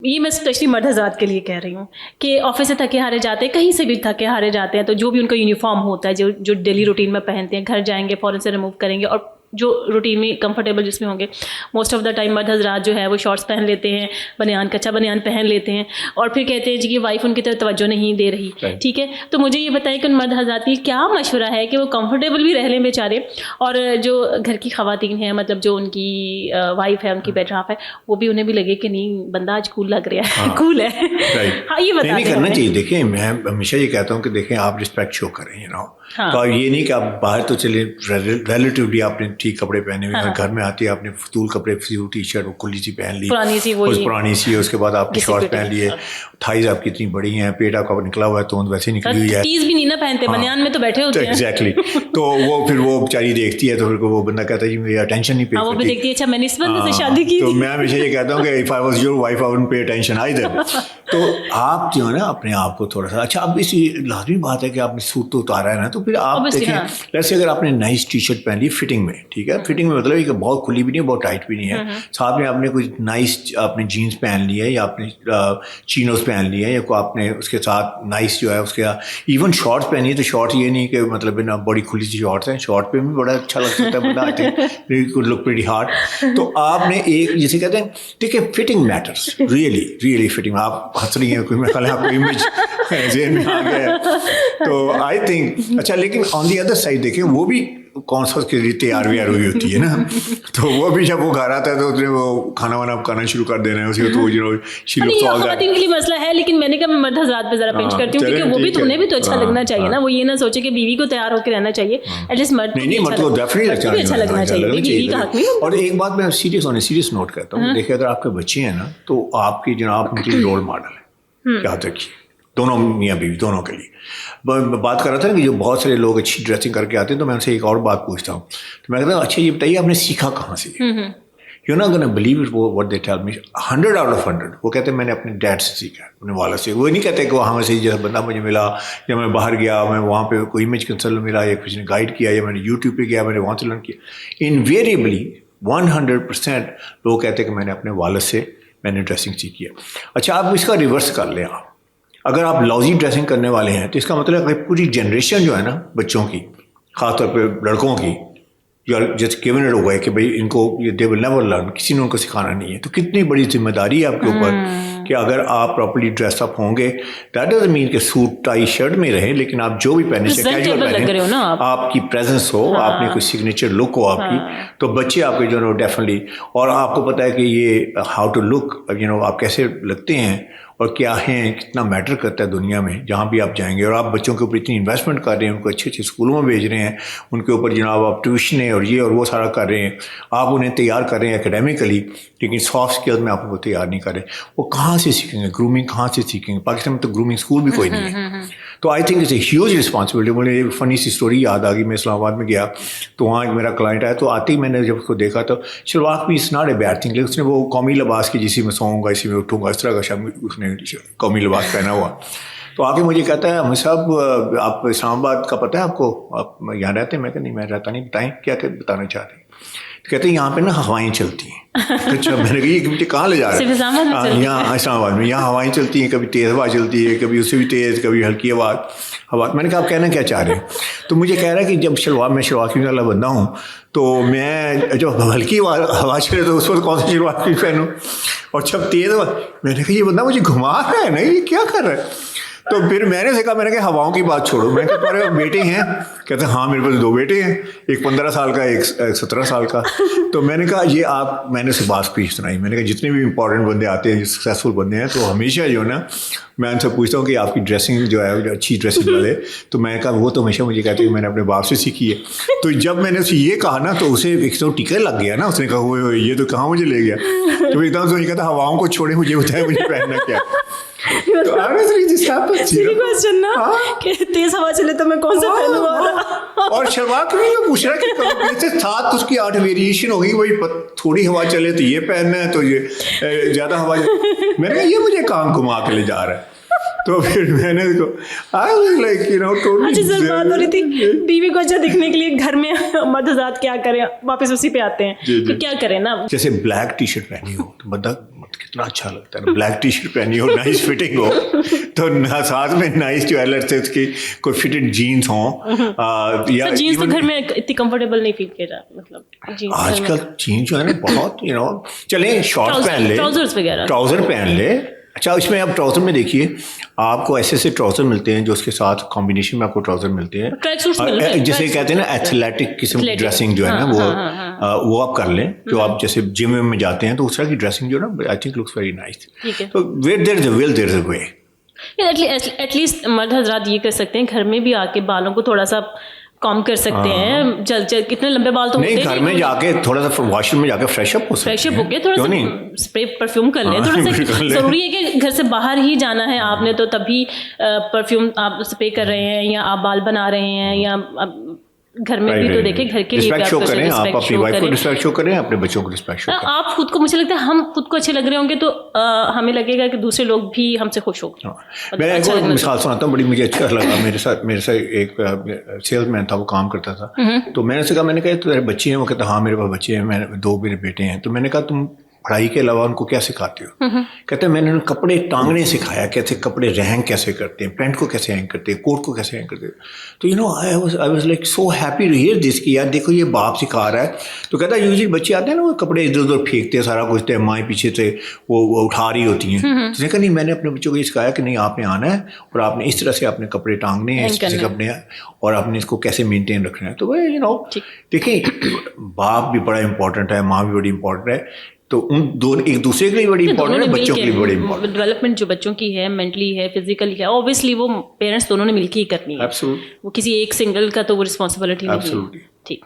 یہ میں اسپیشلی مرد حضرات کے لیے کہہ رہی ہوں کہ آفس سے تھکے ہارے جاتے ہیں, کہیں سے بھی تھکے ہارے جاتے ہیں, تو جو بھی ان کا یونیفارم ہوتا ہے جو ڈیلی روٹین میں پہنتے ہیں, گھر جائیں گے فوراً سے ریموو کریں گے, اور جو روٹین میں کمفرٹیبل جس میں ہوں گے, موسٹ آف دا ٹائم مرد حضرات جو ہے وہ شارٹس پہن لیتے ہیں, بنیان کچا بنیان پہن لیتے ہیں, اور پھر کہتے ہیں جی کہ وائف ان کی طرف توجہ نہیں دے رہی. ٹھیک ہے, تو مجھے یہ بتائیں کہ ان مرد حضرات کی کیا مشورہ ہے کہ وہ کمفرٹیبل بھی رہ لیں بیچارے, اور جو گھر کی خواتین ہیں, مطلب جو ان کی وائف ہے, ان کی بیٹر ہاف ہے, وہ بھی انہیں بھی لگے کہ نہیں بندہ آج کول لگ رہا ہے, کول ہے. ہاں یہ نہیں کرنا چاہیے. دیکھیں میں ہمیشہ یہ کہتا ہوں کہ دیکھیں آپ رسپیکٹ شو کریں, تو یہ نہیں کہ آپ باہر تو چلے ریلیٹیولی آپ نے ٹھیک کپڑے پہنے ہوئے, گھر میں آتے آپ نے فضول کپڑے, فضول ٹی شرٹ کھلی سی پہن لی, پرانی سی, اس کے بعد آپ نے شارٹس پہن لیے, تھائز آپ کی اتنی بڑی ہیں, پیٹ آپ کا نکلا ہوا ہے, تو ویسے نکلی ہوئی ہے, تیز بھی نہیں نہ پہنتے, بنیان میں تو بیٹھے ہوتے ہیں. ایگزیکٹلی. تو وہ پھر وہ بیچاری دیکھتی ہے, تو پھر وہ بندہ کہتا ہے جی میری اٹینشن نہیں پے کرتی, وہ بھی دیکھتی ہے اچھا میں نے اس بندے سے شادی کی. تو میں ہمیشہ یہ کہتا ہوں کہ if I was your wife I wouldn't pay attention either. تو آپ جو ہے نا اپنے آپ کو تھوڑا سا, اچھا اب اس لازمی بات ہے کہ آپ نے سوٹ تو اتارا ہے نا, تو پھر آپ دیکھیں جیسے اگر آپ نے نائس ٹی شرٹ پہن لی فٹنگ میں, ٹھیک ہے, فٹنگ میں مطلب کہ بہت کھلی بھی نہیں ہے, بہت ٹائٹ بھی نہیں ہے, ساتھ میں آپ نے کوئی نائس آپ نے جینس پہن لی ہے, یا آپ نے چینوز پہن لی ہے, یا آپ نے اس کے ساتھ نائس جو ہے اس کے ایون شارٹس پہنی ہے, تو شارٹ یہ نہیں کہ مطلب نا بڑی کھلی سی شارٹس ہیں, شارٹ پہ بھی بڑا اچھا لگ سکتا ہے بندہ, I think could look pretty hard. تو آپ نے ایک جسے کہتے ہیں دیکھیں فٹنگ میٹرس, ریئلی فٹنگ. آپ ہنس رہی ہیں, کوئی میرا خیال ہے آپ کو امیج ذہن میں آ گیا ہے, تو آئی تھنک اچھا. لیکن آن دی ادر سائڈ دیکھیں وہ بھی کون سا اس کے لیے تیار ویار ہوئی ہوتی ہے نا, تو وہ بھی جب وہ گھر آتا ہے تو اس نے وہ کھانا وانا پکانا شروع کر دینا ہے, اسی کو تو خواتین کے لیے مسئلہ ہے, لیکن میں نے کہا میں مرد حضرات پہ ذرا پنچ کرتی ہوں, کیونکہ وہ بھی تو انہیں بھی تو اچھا لگنا چاہیے نا, وہ یہ نہ سوچے کہ بیوی کو تیار ہو کے رہنا چاہیے, ایٹ لیسٹ مرد کو ڈیفینیٹلی اچھا لگنا چاہیے, بیوی کا حق نہیں. اور ایک بات میں سیریس نوٹ کرتا ہوں, دیکھیں اگر آپ کے بچے ہیں نا, تو آپ کی جناب ان کے رول ماڈل ہے, یاد رکھیے, دونوں میاں بیوی دونوں کے لیے. بات کر رہا تھا نا کہ جو بہت سارے لوگ اچھی ڈریسنگ کر کے آتے ہیں, تو میں ان سے ایک اور بات پوچھتا ہوں, تو میں کہتا ہوں اچھا یہ بتائیے آپ نے سیکھا کہاں سے؟ یو نا gonna believe it what they tell me 100 out of 100 وہ کہتے ہیں میں نے اپنے ڈیڈ سے سیکھا, اپنے والد سے. وہ نہیں کہتے کہ وہاں سے جیسا بندہ مجھے ملا, یا میں باہر گیا, میں وہاں پہ کوئی امیج کنسلٹ ملا, یا کسی نے گائیڈ کیا, یا میں نے یوٹیوب پہ گیا, میں نے وہاں سے لرن کیا. انویریبلی 100% لوگ کہتے ہیں کہ میں نے اپنے والد سے میں نے ڈریسنگ سیکھی ہے. اچھا آپ اس کا ریورس کر لیں, آپ اگر آپ لاؤزی ڈریسنگ کرنے والے ہیں, تو اس کا مطلب ہے کہ پوری جنریشن جو ہے نا بچوں کی, خاص طور پہ لڑکوں کی, جس گیون اٹ ہوا ہے کہ بھائی ان کو دے ول نیور لرن, کسی نے ان کو سکھانا نہیں ہے. تو کتنی بڑی ذمہ داری ہے آپ کے اوپر کہ اگر آپ پراپرلی ڈریس اپ ہوں گے, دیٹ ڈزنٹ مین کہ سوٹ ٹائی شرٹ میں رہیں, لیکن آپ جو بھی پہنے سے کیجول پہنیں, آپ کی پریزنس ہو, آپ نے کوئی سگنیچر لک ہو آپ کی, تو بچے آپ کے جو ہے ڈیفینیٹلی, اور آپ کو پتہ ہے کہ یہ ہاؤ ٹو لک, آپ کیسے لگتے ہیں اور کیا ہیں, کتنا میٹر کرتا ہے دنیا میں جہاں بھی آپ جائیں گے. اور آپ بچوں کے اوپر اتنی انویسٹمنٹ کر رہے ہیں, ان کو اچھے اچھے اسکولوں میں بھیج رہے ہیں, ان کے اوپر جناب آپ ٹیوشنیں اور یہ اور وہ سارا کر رہے ہیں, آپ انہیں تیار کر رہے ہیں اکیڈیمکلی, لیکن سافٹ اسکلز میں آپ کو تیار نہیں کر رہے. وہ کہاں سے سیکھیں گے, گرومنگ کہاں سے سیکھیں گے؟ پاکستان میں تو گرومنگ اسکول بھی کوئی نہیں ہے. تو I think it's a huge responsibility. مجھے ایک فنی سی اسٹوری یاد آ گئی, میں اسلام آباد میں گیا, تو وہاں ایک میرا کلائنٹ آیا, تو آتے ہی میں نے جب اس کو دیکھا تو شلوار بھی it's not a bad thing, لیکن اس نے وہ قومی لباس کی جیسی میں سوؤں گا, اسی میں اٹھوں گا, اس طرح کا شام اس نے قومی لباس پہنا ہوا. تو آگے مجھے کہتا ہے ہمیں صاحب آپ اسلام آباد کا پتہ ہے آپ کو, آپ یہاں رہتے ہیں؟ میں کہ نہیں میں رہتا نہیں. بتائیں کیا بتانا چاہتے ہیں؟ کہتے ہیں یہاں پہ نا ہوائیں چلتی ہیں. اچھا میں نے کہا یہ مجھے کہاں لے جا رہے ہیں؟ یہاں اسلام آباد میں یہاں ہوائیں چلتی ہیں, کبھی تیز ہوا چلتی ہے, کبھی اس سے بھی تیز, کبھی ہلکی ہوا. میں نے کہا آپ کہنا کیا چاہ رہے ہیں؟ تو مجھے کہہ رہا ہے کہ جب میں شلوار قمیض والا بندہ ہوں, تو میں جب ہلکی ہوا چلے تو اس وقت کون سی شلوار قمیض پہنوں, اور جب تیز ہوا. میں نے کہا یہ بندہ مجھے گھما رہا ہے نا, یہ کیا کر رہا ہے؟ تو پھر میں نے کہا, میں نے کہا ہواؤں کی بات چھوڑو, میں نے کہا تمہارے بیٹے ہیں؟ کہتے ہیں ہاں میرے پاس 2 بیٹے ہیں, ایک 15 سال کا, ایک 17 سال کا. تو میں نے کہا یہ آپ, میں نے اسے بات پیش سنائی. میں نے کہا جتنے بھی امپورٹنٹ بندے آتے ہیں, جو سکسیزفل بندے ہیں, تو ہمیشہ جو ہے نا میں ان سے پوچھتا ہوں کہ آپ کی ڈریسنگ جو ہے اچھی ڈریسنگ والے, تو میں نے کہا وہ تو ہمیشہ مجھے کہتے ہیں کہ میں نے اپنے باپ سے سیکھی ہے. تو جب میں نے اسے یہ کہا نا, تو اسے ایک تو ٹکے لگ گیا نا, اس نے کہا وہ یہ تو کہاں مجھے لے گیا. تو ایک دم سے یہ کہتا ہواؤں کو چھوڑے, مجھے بتایا مجھے پہننا کیا. تیز ہوا چلے تو میں کون سا پہنوں گا, اور شلوار قمیض میں پوچھ رہا ہے کہ 7 اس کی 8 ویریشن ہوگی, وہی تھوڑی ہوا چلے تو یہ پہننا ہے, تو یہ زیادہ ہوا. میں نے کہا یہ مجھے کہاں گھما کے لے جا رہا ہے. تو پھر میں نے بات ہو رہی تھی بیوی کو اچھا دکھنے کے لیے گھر میں مرد حضرات کیا کریں, واپس اسی پہ آتے ہیں کہ کیا کریں نا. جیسے بلیک ٹی شرٹ پہنی ہو تو بندہ کتنا اچھا لگتا ہے. بلیک ٹی شرٹ پہنی ہو, نائس فٹنگ ہو, تو ساتھ میں نائس جو ایلرٹ سے اس کی کوئی فٹڈ جینس ہوں. یا جینس تو گھر میں اتنی کمفرٹیبل نہیں فیل کیا جاتا, مطلب آج کل جینس جو ہے نا بہت چلیں شارٹ پہن لے, ٹراؤزر پہن لے. اچھا اس میں آپ ٹراؤزر میں دیکھیے آپ کو ایسے ایسے ٹراؤزر ملتے ہیں جو اس کے ساتھ کمبینیشن میں آپ کو ٹراؤزر ملتے ہیں, جسے کہتے ہیں نا ایتھلیٹک قسم کی ڈریسنگ جو ہے نا وہ آپ کر لیں. جو آپ جیسے جم میں جاتے ہیں تو اس طرح کی ڈریسنگ جو ہے نا I think looks very nice. تو where there is a will there is a way. At least مرد حضرات یہ کر سکتے ہیں گھر میں بھی آ کے بالوں کو تھوڑا سا کام کر سکتے ہیں. جلد کتنے لمبے بال تو نہیں, گھر میں جا کے تھوڑا سا واش روم میں جا کے فریش اپ ہو کے تھوڑا سا اسپرے پرفیوم کر لیں. تھوڑا سا ضروری ہے کہ گھر سے باہر ہی جانا ہے آپ نے تو تبھی پرفیوم آپ اسپرے کر رہے ہیں, یا آپ بال بنا رہے ہیں, یا گھر میں بھی تو دیکھیں گھر کے لیے رسپیکٹ شو کریں, آپ اپنی وائف کو رسپیکٹ شو کریں, اپنے بچوں کو رسپیکٹ شو کریں. آپ خود کو, مجھے لگتا ہے ہم خود کو اچھے لگ رہے ہوں گے تو ہمیں لگے گا کہ دوسرے لوگ بھی ہم سے خوش ہو گئے. میں ایک اور مثال سناتا ہوں, بڑی مجھے اچھا لگا. میرے ساتھ ایک سیلس مین تھا, وہ کام کرتا تھا. تو میں نے سے کہا, میں نے کہا تیرے بچے ہیں؟ وہ کہتا ہاں میرے پاس بچے ہیں, میں 2 میرے بیٹے ہیں. تو میں نے کہا تم پڑھائی کے علاوہ ان کو کیا سکھاتے ہو؟ کہتے ہیں میں نے کپڑے ٹانگنے سکھایا, کیسے کپڑے رہنگ کیسے کرتے ہیں, پینٹ کو کیسے ہینگ کرتے ہیں, کوٹ کو کیسے ہینگ کرتے ہیں. تو I was like so happy to hear this کہ یار دیکھو یہ باپ سکھا رہا ہے. تو کہتا ہے یوزلی بچے آتے ہیں نا وہ کپڑے ادھر ادھر پھینکتے ہیں, سارا کچھ مائیں پیچھے سے وہ اٹھا رہی ہوتی ہیں. تو نے کہا نہیں, میں نے اپنے بچوں کو یہ سکھایا کہ نہیں آپ نے آنا ہے اور آپ نے اس طرح سے اپنے کپڑے ٹانگنے ہیں, اس طرح سے کپڑے, اور آپ نے اس کو کیسے مینٹین رکھنا ہے. تو دیکھیں باپ بھی بڑا امپورٹنٹ ہے, ماں بھی بڑی امپورٹنٹ ہے. تو ان دونوں ایک دوسرے کے لیے بڑی امپورٹنٹ ہے, بچوں کے لیے بڑی امپورٹنٹ. ڈیولپمنٹ جو بچوں کی ہے, مینٹلی ہے, فزیکلی ہے, اوبیسلی وہ پیرنٹس دونوں نے مل کے ہی کرنی ہے. وہ کسی ایک سنگل کا تو وہ رسپانسبلٹی نہیں ہے. ٹھیک.